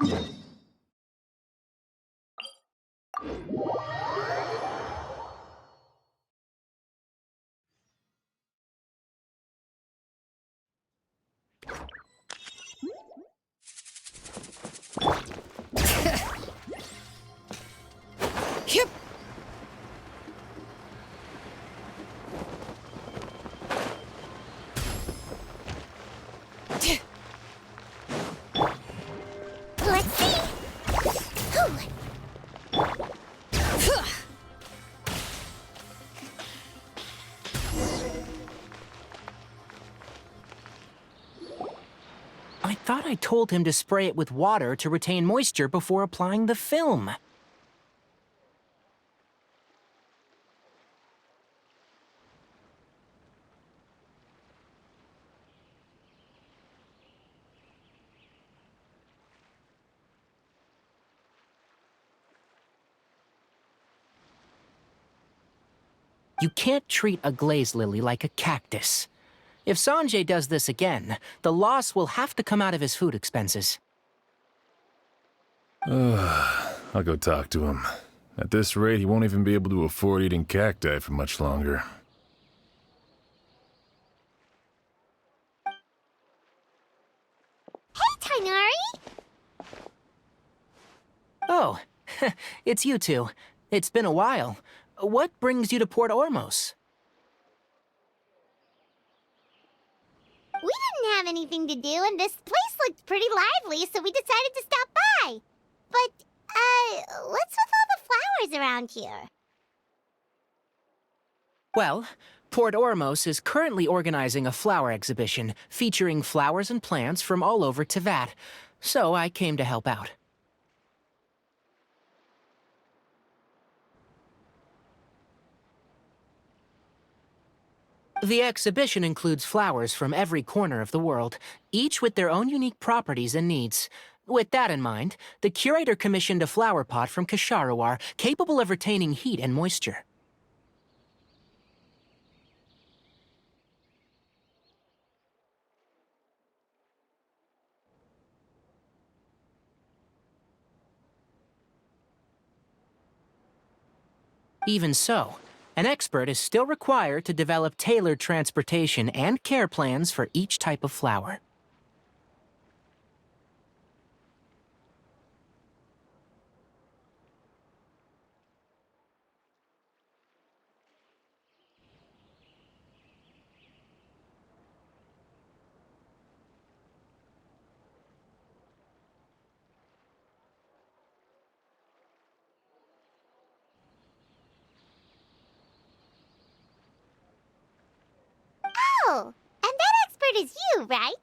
Yep. Let's see. I thought I told him to spray it with water to retain moisture before applying the film. You can't treat a glaze lily like a cactus. If Sanjay does this again, the loss will have to come out of his food expenses. I'll go talk to him. At this rate, he won't even be able to afford eating cacti for much longer. Hey, Tighnari! Oh, it's you two. It's been a while. What brings you to Port-Ормос? We didn't have anything to do, and this place looked pretty lively, so we decided to stop by. But, what's with all the flowers around here? Well, Port-Ормos is currently organizing a flower exhibition featuring flowers and plants from all over Teyvat, so I came to help out. The exhibition includes flowers from every corner of the world, each with their own unique properties and needs. With that in mind, the curator commissioned a flower pot from Ksharawar capable of retaining heat and moisture. Even so, an expert is still required to develop tailored transportation and care plans for each type of flower. Oh, and that expert is you, right?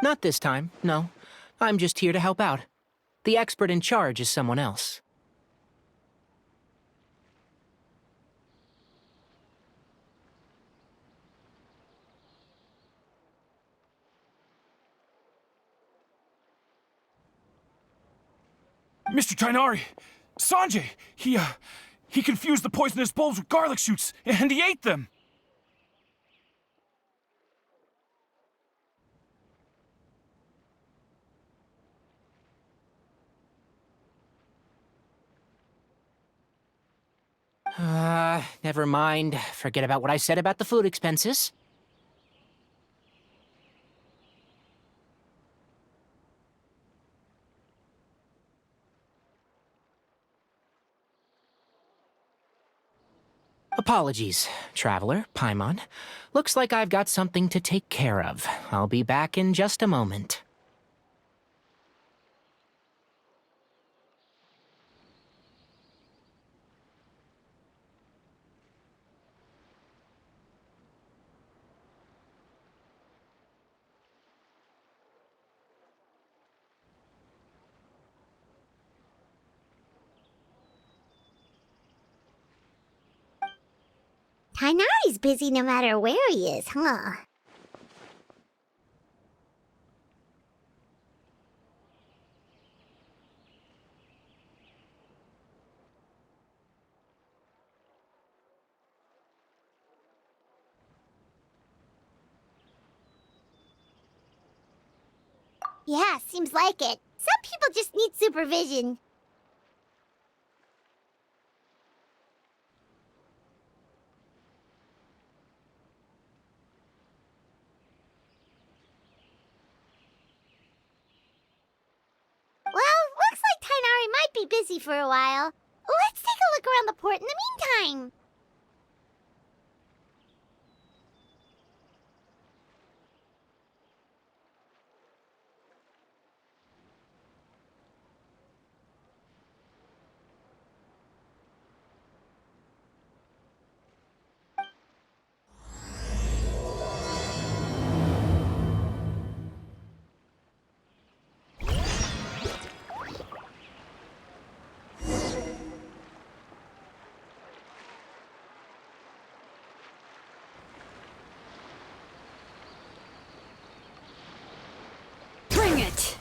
Not this time, no. I'm just here to help out. The expert in charge is someone else. Mr. Tighnari! Sanjay! He confused the poisonous bulbs with garlic shoots, and he ate them! Never mind. Forget about what I said about the food expenses. Apologies, Traveler, Paimon. Looks like I've got something to take care of. I'll be back in just a moment. Tighnari's busy no matter where he is, huh? Yeah, seems like it. Some people just need supervision. Well, looks like Tighnari might be busy for a while. Let's take a look around the port in the meantime. Bring it!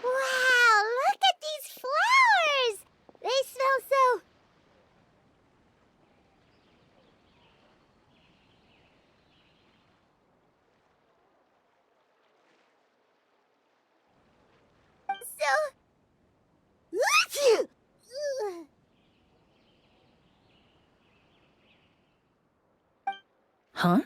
Wow, look at these flowers! They smell so... So... Huh?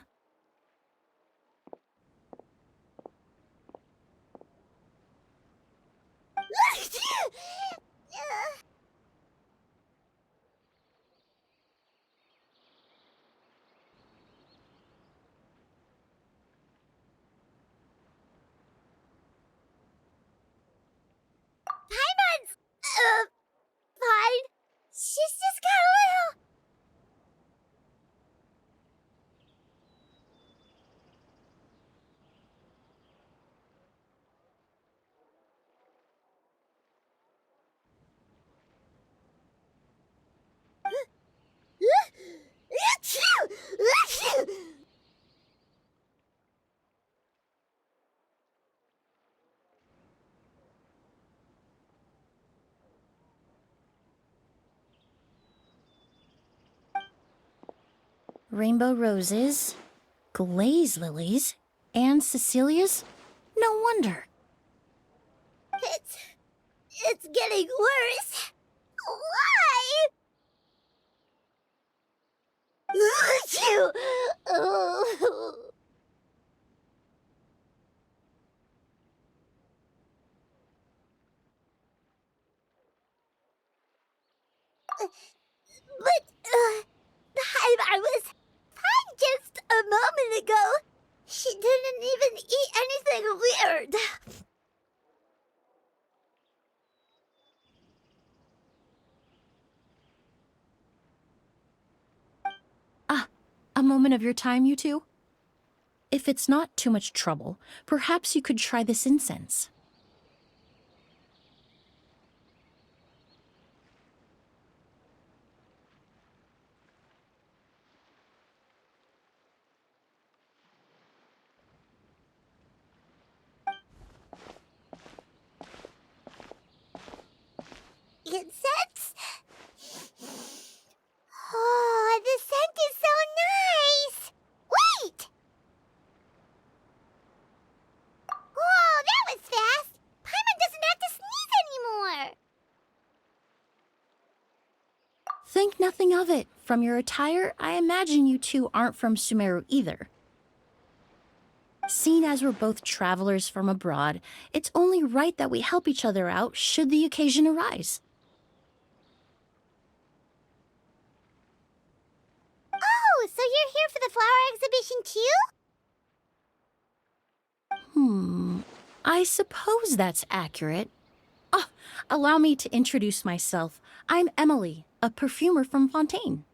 Paimon's... fine. She's just got a little... Rainbow roses, glaze lilies, and Cecilia's? No wonder. It's getting worse. Why? Oh. But, I was fine just a moment ago. She didn't even eat anything weird. A moment of your time, you two? If it's not too much trouble, perhaps you could try this incense. Incense? Oh, the scent is so nice! Wait! Whoa, that was fast! Paimon doesn't have to sneeze anymore! Think nothing of it. From your attire, I imagine you two aren't from Sumeru either. Seeing as we're both travelers from abroad, it's only right that we help each other out should the occasion arise. Oh, so you're here for the flower exhibition too? I suppose that's accurate. Ah, allow me to introduce myself. I'm Emily, a perfumer from Fontaine.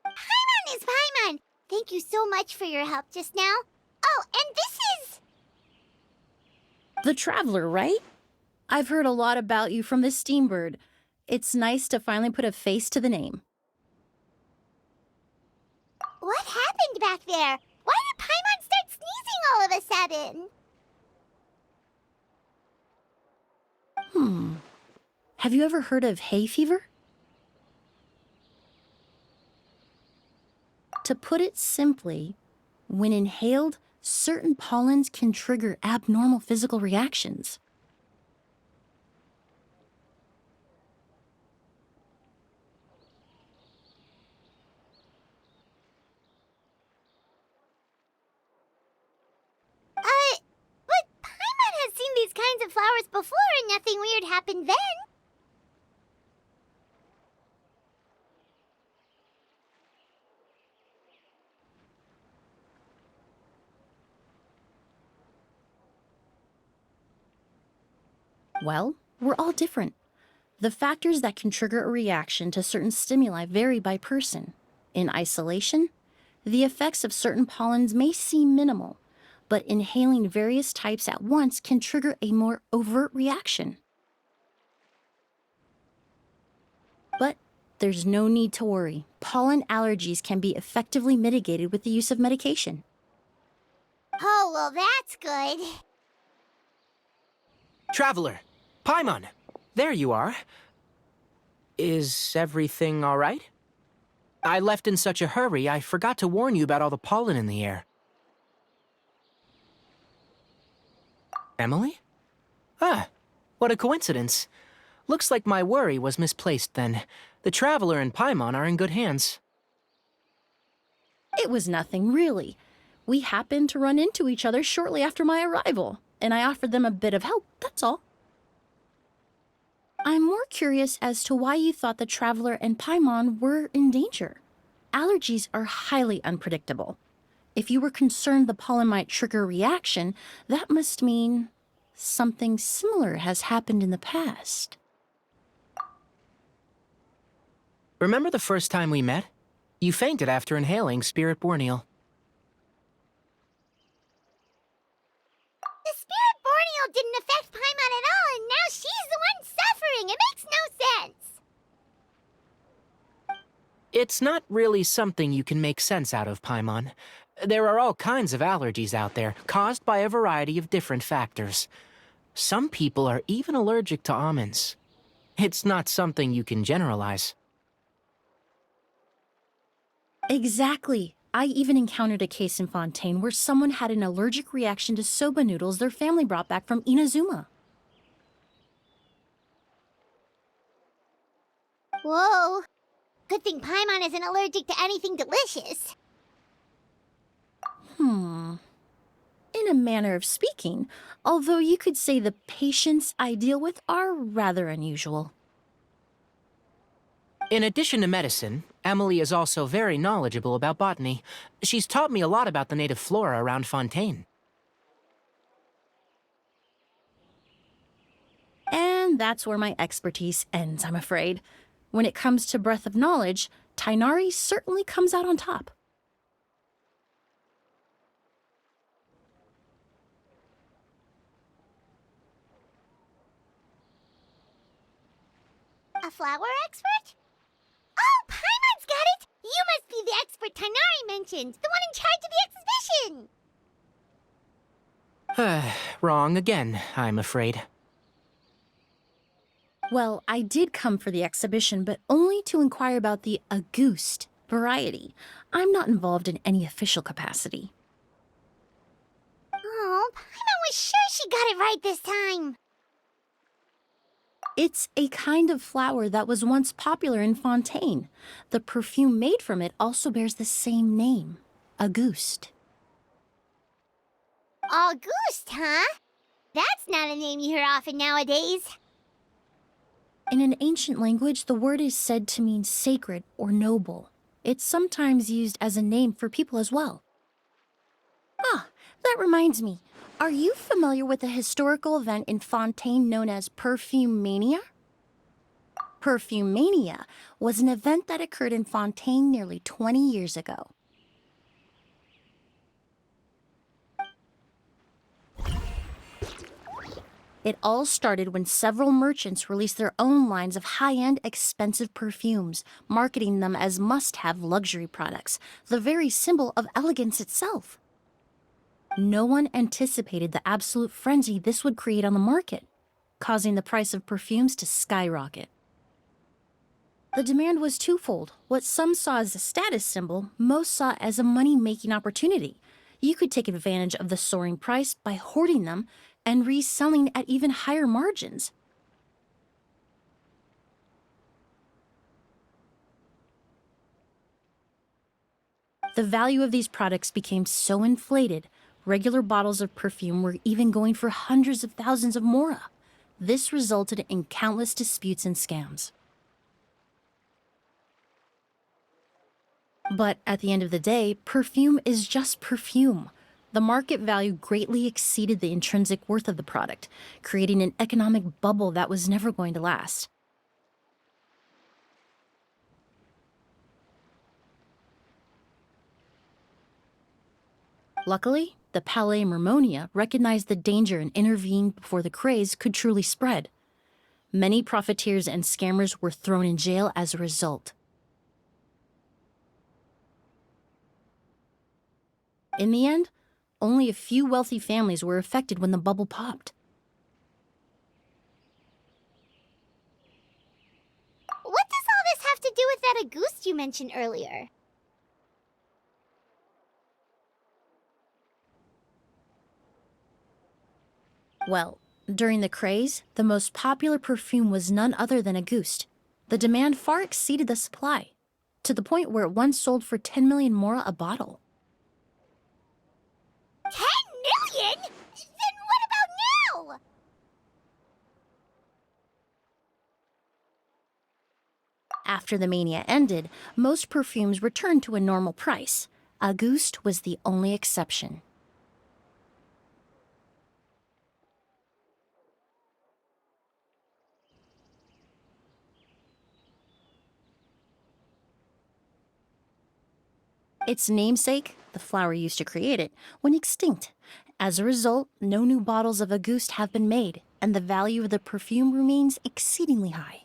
Paimon is Paimon! Thank you so much for your help just now. Oh, and this is... The Traveler, right? I've heard a lot about you from the Steambird. It's nice to finally put a face to the name. What happened back there? Why did Paimon start sneezing all of a sudden? Have you ever heard of hay fever? To put it simply, when inhaled, certain pollens can trigger abnormal physical reactions. But Paimon has seen these kinds of flowers before and nothing weird happened then. Well, we're all different. The factors that can trigger a reaction to certain stimuli vary by person. In isolation, the effects of certain pollens may seem minimal, but inhaling various types at once can trigger a more overt reaction. But there's no need to worry. Pollen allergies can be effectively mitigated with the use of medication. Oh, well, that's good. Traveler, Paimon, there you are. Is everything all right? I left in such a hurry, I forgot to warn you about all the pollen in the air. Emily? Ah, what a coincidence. Looks like my worry was misplaced then. The Traveler and Paimon are in good hands. It was nothing, really. We happened to run into each other shortly after my arrival, and I offered them a bit of help, that's all. I'm more curious as to why you thought the Traveler and Paimon were in danger. Allergies are highly unpredictable. If you were concerned the pollen might trigger a reaction, that must mean something similar has happened in the past. Remember the first time we met? You fainted after inhaling Spirit Borneal. The Spirit Borneal didn't affect Paimon at all, and now she's the one suffering. It makes no sense. It's not really something you can make sense out of, Paimon. There are all kinds of allergies out there, caused by a variety of different factors. Some people are even allergic to almonds. It's not something you can generalize. Exactly. I even encountered a case in Fontaine where someone had an allergic reaction to soba noodles their family brought back from Inazuma. Whoa. Good thing Paimon isn't allergic to anything delicious. In a manner of speaking, although you could say the patients I deal with are rather unusual. In addition to medicine, Emily is also very knowledgeable about botany. She's taught me a lot about the native flora around Fontaine. And that's where my expertise ends, I'm afraid. When it comes to breadth of knowledge, Tighnari certainly comes out on top. A flower expert? Oh, Paimon's got it! You must be the expert Tighnari mentioned, the one in charge of the exhibition! Wrong again, I'm afraid. Well, I did come for the exhibition, but only to inquire about the Auguste variety. I'm not involved in any official capacity. Oh, Paimon was sure she got it right this time. It's a kind of flower that was once popular in Fontaine. The perfume made from it also bears the same name, Auguste. Auguste, huh? That's not a name you hear often nowadays. In an ancient language, the word is said to mean sacred or noble. It's sometimes used as a name for people as well. Ah, that reminds me. Are you familiar with a historical event in Fontaine known as Perfume Mania? Perfume Mania was an event that occurred in Fontaine nearly 20 years ago. It all started when several merchants released their own lines of high-end, expensive perfumes, marketing them as must-have luxury products, the very symbol of elegance itself. No one anticipated the absolute frenzy this would create on the market, causing the price of perfumes to skyrocket. The demand was twofold. What some saw as a status symbol, most saw as a money-making opportunity. You could take advantage of the soaring price by hoarding them and reselling at even higher margins. The value of these products became so inflated, regular bottles of perfume were even going for hundreds of thousands of mora. This resulted in countless disputes and scams. But at the end of the day, perfume is just perfume. The market value greatly exceeded the intrinsic worth of the product, creating an economic bubble that was never going to last. Luckily, the Palais Mermonia recognized the danger and intervened before the craze could truly spread. Many profiteers and scammers were thrown in jail as a result. In the end, only a few wealthy families were affected when the bubble popped. What does all this have to do with that Auguste you mentioned earlier? Well, during the craze, the most popular perfume was none other than Auguste. The demand far exceeded the supply, to the point where it once sold for 10 million mora a bottle. 10 million? Then what about now? After the mania ended, most perfumes returned to a normal price. Auguste was the only exception. Its namesake, the flower used to create it, went extinct. As a result, no new bottles of Auguste have been made, and the value of the perfume remains exceedingly high.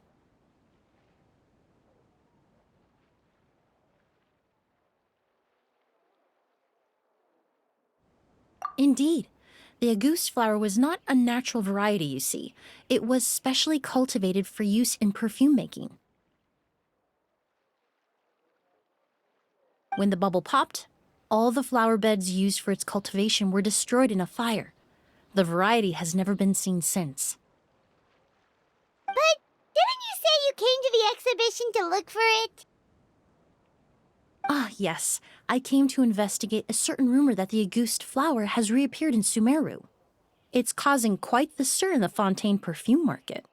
Indeed, the Auguste flower was not a natural variety, you see. It was specially cultivated for use in perfume making. When the bubble popped, all the flower beds used for its cultivation were destroyed in a fire. The variety has never been seen since. But didn't you say you came to the exhibition to look for it? Ah, yes. I came to investigate a certain rumor that the Auguste flower has reappeared in Sumeru. It's causing quite the stir in the Fontaine perfume market.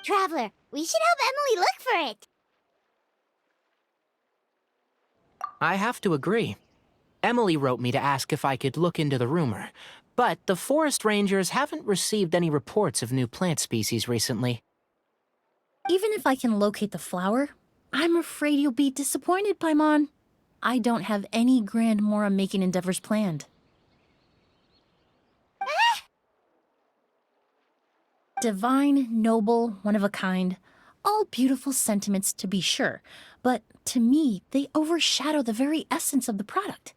Traveler, we should help Emily look for it. I have to agree. Emily wrote me to ask if I could look into the rumor, but the forest rangers haven't received any reports of new plant species recently. Even if I can locate the flower, I'm afraid you'll be disappointed, Paimon. I don't have any grand mora making endeavors planned. Divine, noble, one of a kind. All beautiful sentiments, to be sure, but to me, they overshadow the very essence of the product.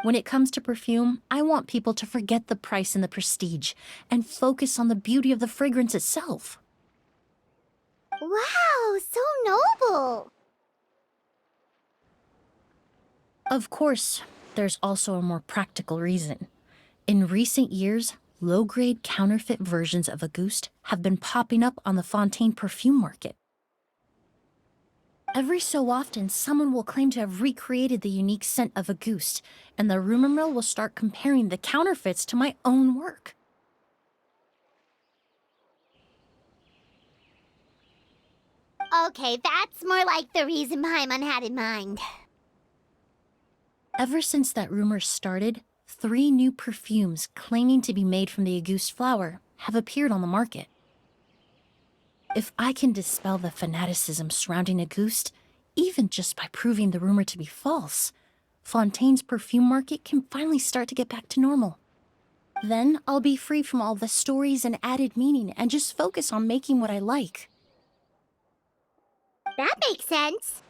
When it comes to perfume, I want people to forget the price and the prestige and focus on the beauty of the fragrance itself. Wow, so noble. Of course, there's also a more practical reason. In recent years, low-grade counterfeit versions of Auguste have been popping up on the Fontaine perfume market. Every so often, someone will claim to have recreated the unique scent of Auguste, and the rumor mill will start comparing the counterfeits to my own work. Okay, that's more like the reason Paimon had in mind. Ever since that rumor started, 3 new perfumes claiming to be made from the Auguste flower have appeared on the market. If I can dispel the fanaticism surrounding Auguste, even just by proving the rumor to be false, Fontaine's perfume market can finally start to get back to normal. Then I'll be free from all the stories and added meaning and just focus on making what I like. That makes sense.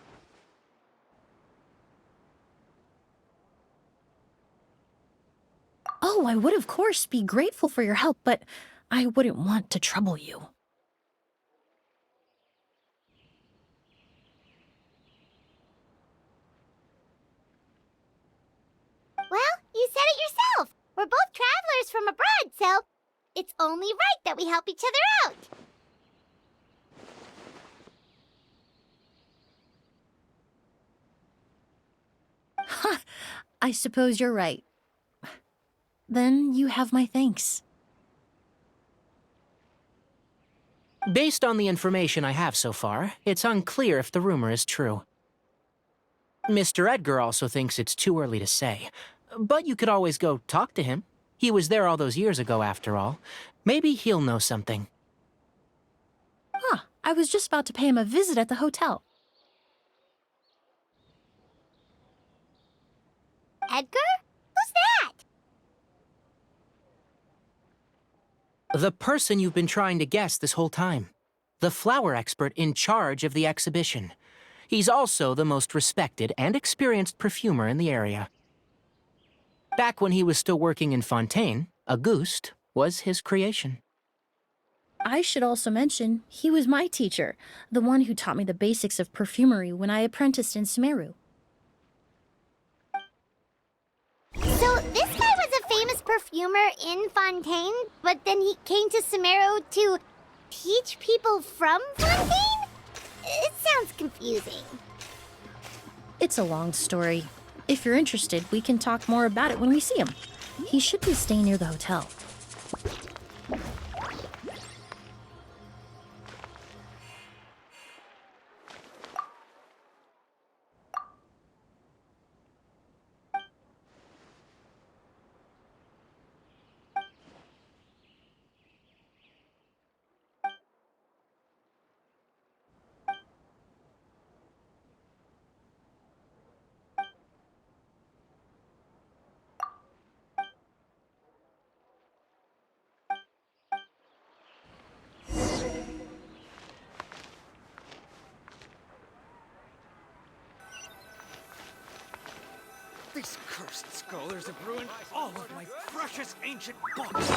Oh, I would of course be grateful for your help, but I wouldn't want to trouble you. Well, you said it yourself. We're both travelers from abroad, so it's only right that we help each other out. Ha! I suppose you're right. Then you have my thanks. Based on the information I have so far, it's unclear if the rumor is true. Mr. Edgar also thinks it's too early to say, but you could always go talk to him. He was there all those years ago, after all. Maybe he'll know something. Huh, I was just about to pay him a visit at the hotel. Edgar? Who's that? The person you've been trying to guess this whole time. The flower expert in charge of the exhibition. He's also the most respected and experienced perfumer in the area. Back when he was still working in Fontaine, Auguste was his creation. I should also mention, he was my teacher, the one who taught me the basics of perfumery when I apprenticed in Sumeru. So this guy was a famous perfumer in Fontaine, but then he came to Sumeru to teach people from Fontaine? It sounds confusing. It's a long story. If you're interested, we can talk more about it when we see him. He should be staying near the hotel. These cursed scholars have ruined all of my precious ancient books.